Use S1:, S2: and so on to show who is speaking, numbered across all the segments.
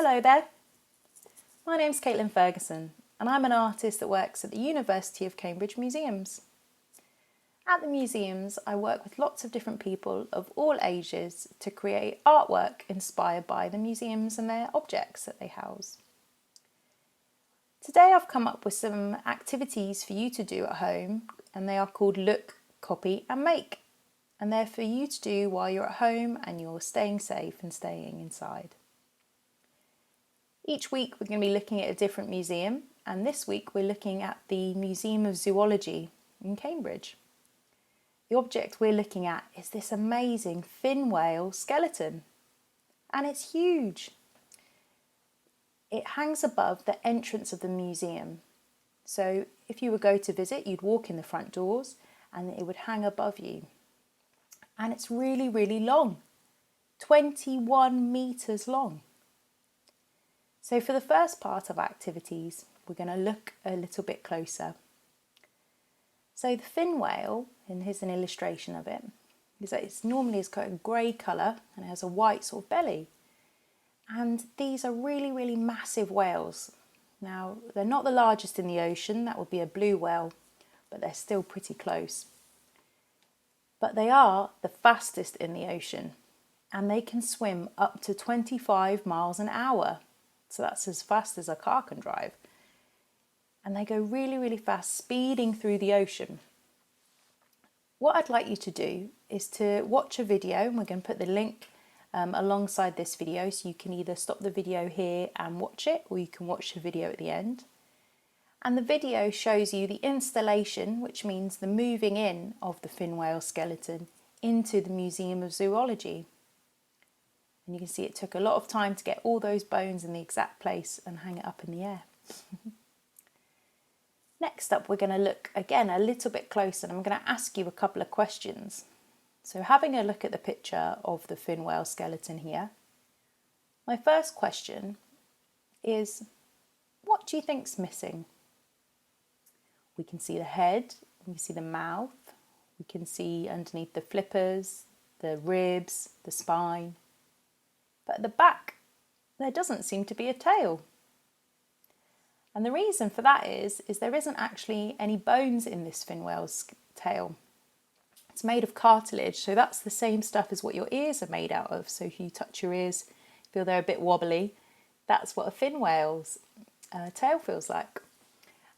S1: Hello there, my name's Kaitlin Ferguson and I'm an artist that works at the University of Cambridge Museums. At the museums I work with lots of different people of all ages to create artwork inspired by the museums and their objects that they house. Today I've come up with some activities for you to do at home and they are called Look, Copy and Make, and they're for you to do while you're at home and you're staying safe and staying inside. Each week we're going to be looking at a different museum, and this week we're looking at the Museum of Zoology in Cambridge. The object we're looking at is this amazing fin whale skeleton, and it's huge. It hangs above the entrance of the museum. So if you would go to visit, you'd walk in the front doors and it would hang above you. And it's really, really long, 21 metres long. So for the first part of activities, we're going to look a little bit closer. So the fin whale, and here's an illustration of it, is that it's got a grey colour and it has a white sort of belly. And these are really, really massive whales. Now, they're not the largest in the ocean, that would be a blue whale, but they're still pretty close. But they are the fastest in the ocean, and they can swim up to 25 miles an hour. So that's as fast as a car can drive. And they go really, really fast, speeding through the ocean. What I'd like you to do is to watch a video, and we're going to put the link alongside this video, so you can either stop the video here and watch it, or you can watch the video at the end. And the video shows you the installation, which means the moving in of the fin whale skeleton into the Museum of Zoology. And you can see it took a lot of time to get all those bones in the exact place and hang it up in the air. Next up, we're going to look again a little bit closer, and I'm going to ask you a couple of questions. So having a look at the picture of the fin whale skeleton here, my first question is, what do you think's missing? We can see the head, we can see the mouth, we can see underneath the flippers, the ribs, the spine. But at the back, there doesn't seem to be a tail. And the reason for that is there isn't actually any bones in this fin whale's tail. It's made of cartilage, so that's the same stuff as what your ears are made out of. So if you touch your ears, feel they're a bit wobbly, that's what a fin whale's tail feels like.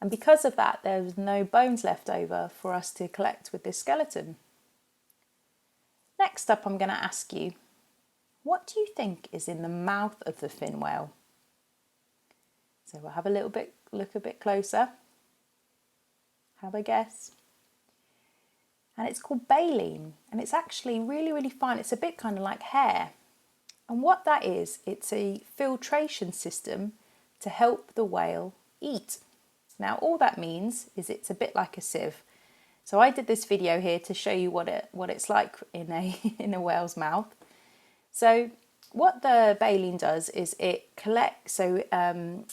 S1: And because of that, there's no bones left over for us to collect with this skeleton. Next up, I'm going to ask you, what do you think is in the mouth of the fin whale? So we'll have look a bit closer. Have a guess. And it's called baleen, and it's actually really, really fine. It's a bit kind of like hair. And what that is, it's a filtration system to help the whale eat. Now all that means is it's a bit like a sieve. So I did this video here to show you what it's like in a whale's mouth. So what the baleen does is it collects, so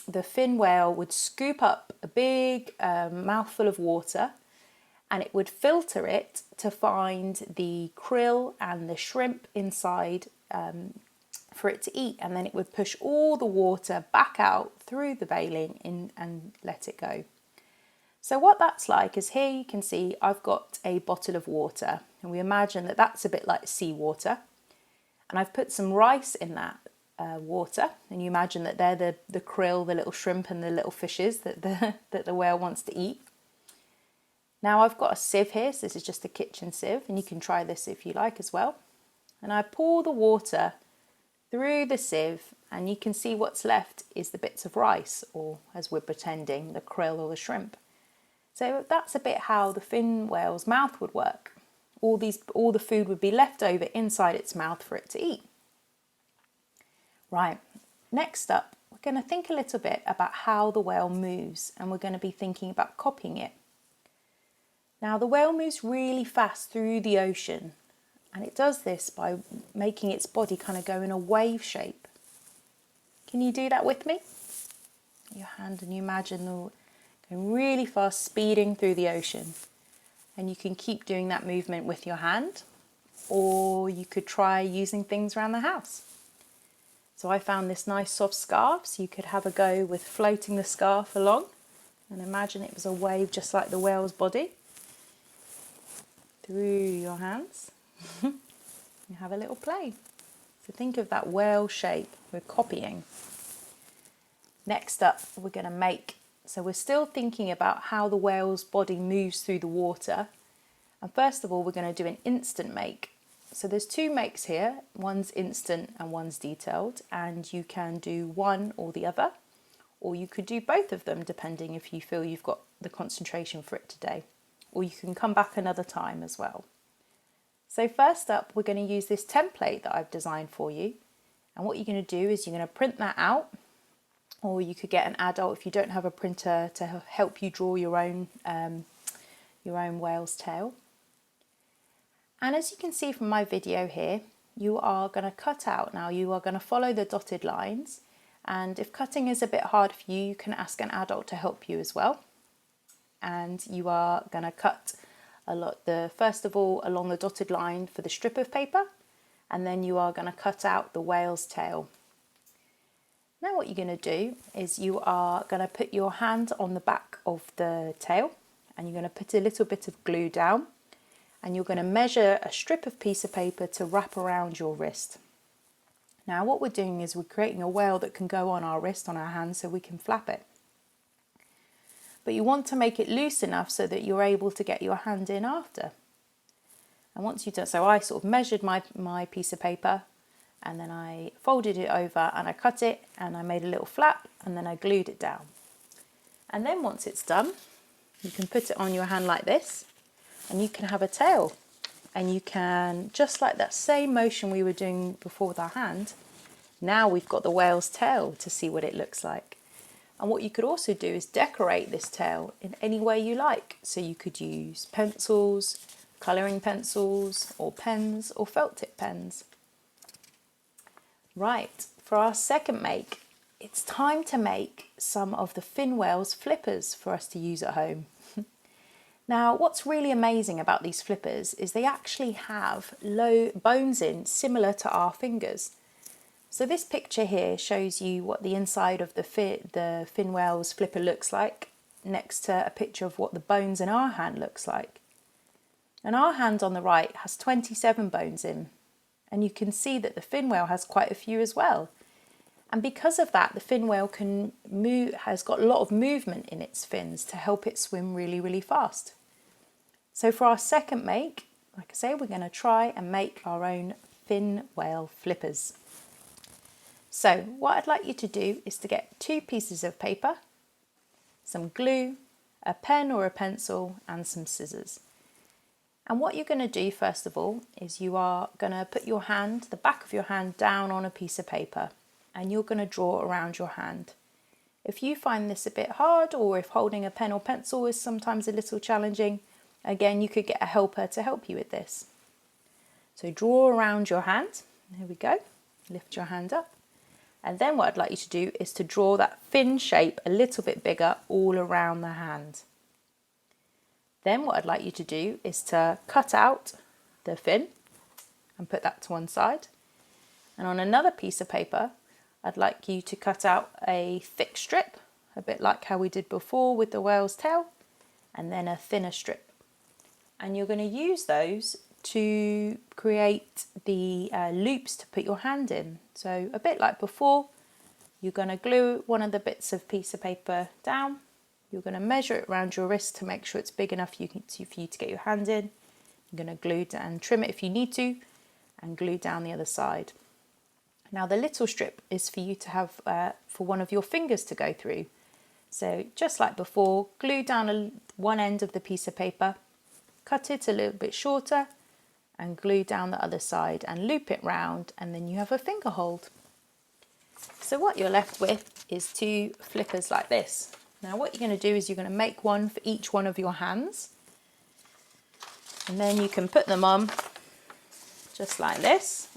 S1: the fin whale would scoop up a big mouthful of water, and it would filter it to find the krill and the shrimp inside for it to eat, and then it would push all the water back out through the baleen and let it go. So what that's like is, here you can see I've got a bottle of water, and we imagine that that's a bit like seawater. And I've put some rice in that water, and you imagine that they're the krill, the little shrimp and the little fishes that the whale wants to eat. Now I've got a sieve here, so this is just a kitchen sieve, and you can try this if you like as well. And I pour the water through the sieve, and you can see what's left is the bits of rice, or as we're pretending, the krill or the shrimp. So that's a bit how the fin whale's mouth would work. All the food would be left over inside its mouth for it to eat. Right, next up, we're going to think a little bit about how the whale moves, and we're going to be thinking about copying it. Now the whale moves really fast through the ocean, and it does this by making its body kind of go in a wave shape. Can you do that with me? Your hand, and you imagine going really fast, speeding through the ocean. And you can keep doing that movement with your hand, or you could try using things around the house. So I found this nice soft scarf, so you could have a go with floating the scarf along and imagine it was a wave just like the whale's body through your hands. You have a little play. So think of that whale shape we're copying. Next up, we're going to make, so we're still thinking about how the whale's body moves through the water. And first of all, we're going to do an instant make. So there's two makes here, one's instant and one's detailed, and you can do one or the other, or you could do both of them depending if you feel you've got the concentration for it today, or you can come back another time as well. So first up, we're going to use this template that I've designed for you, and what you're going to do is you're going to print that out, or you could get an adult if you don't have a printer to help you draw your own whale's tail. And as you can see from my video here, you are going to cut out. Now you are going to follow the dotted lines, and if cutting is a bit hard for you, you can ask an adult to help you as well. And you are going to cut first of all along the dotted line for the strip of paper, and then you are going to cut out the whale's tail. Now what you're going to do is you are going to put your hand on the back of the tail, and you're going to put a little bit of glue down, and you're going to measure a strip of piece of paper to wrap around your wrist. Now what we're doing is we're creating a whale that can go on our wrist, on our hand, so we can flap it. But you want to make it loose enough so that you're able to get your hand in after. And once you've done, so I sort of measured my piece of paper, and then I folded it over and I cut it and I made a little flap, and then I glued it down. And then once it's done, you can put it on your hand like this, and you can have a tail, and you can, just like that same motion we were doing before with our hand, now we've got the whale's tail to see what it looks like. And what you could also do is decorate this tail in any way you like. So you could use pencils, colouring pencils, or pens, or felt tip pens. Right, for our second make, it's time to make some of the fin whale's flippers for us to use at home. Now, what's really amazing about these flippers is they actually have low bones in, similar to our fingers. So this picture here shows you what the inside of the fin whale's flipper looks like, next to a picture of what the bones in our hand looks like. And our hand on the right has 27 bones in, and you can see that the fin whale has quite a few as well. And because of that, the fin whale has got a lot of movement in its fins to help it swim really, really fast. So for our second make, like I say, we're going to try and make our own fin whale flippers. So what I'd like you to do is to get 2 pieces of paper, some glue, a pen or a pencil, and some scissors. And what you're going to do first of all is you are going to put your hand, the back of your hand, down on a piece of paper, and you're going to draw around your hand. If you find this a bit hard, or if holding a pen or pencil is sometimes a little challenging, again, you could get a helper to help you with this. So draw around your hand. There we go. Lift your hand up. And then what I'd like you to do is to draw that fin shape a little bit bigger all around the hand. Then what I'd like you to do is to cut out the fin and put that to one side. And on another piece of paper, I'd like you to cut out a thick strip, a bit like how we did before with the whale's tail, and then a thinner strip. And you're going to use those to create the loops to put your hand in. So a bit like before, you're going to glue one of the bits of piece of paper down. You're going to measure it around your wrist to make sure it's big enough for you to get your hand in. You're going to glue down, trim it if you need to, and glue down the other side. Now the little strip is for you to have for one of your fingers to go through. So just like before, glue down one end of the piece of paper, cut it a little bit shorter, and glue down the other side and loop it round, and then you have a finger hold. So what you're left with is 2 flippers like this. Now what you're going to do is you're going to make one for each one of your hands, and then you can put them on just like this.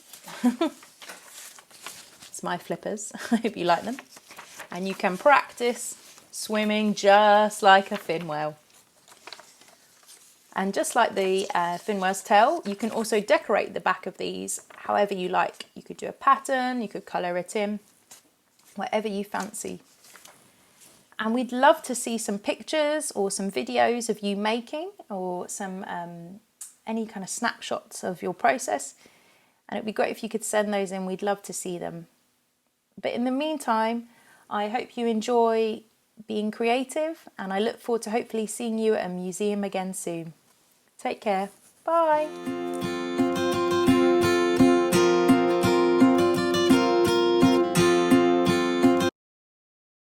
S1: It's my flippers. I hope you like them. And you can practice swimming just like a fin whale. And just like the fin whale's tail, you can also decorate the back of these however you like. You could do a pattern, you could colour it in, whatever you fancy. And we'd love to see some pictures or some videos of you making, or some any kind of snapshots of your process. And it'd be great if you could send those in. We'd love to see them. But in the meantime, I hope you enjoy being creative, and I look forward to hopefully seeing you at a museum again soon. Take care. Bye.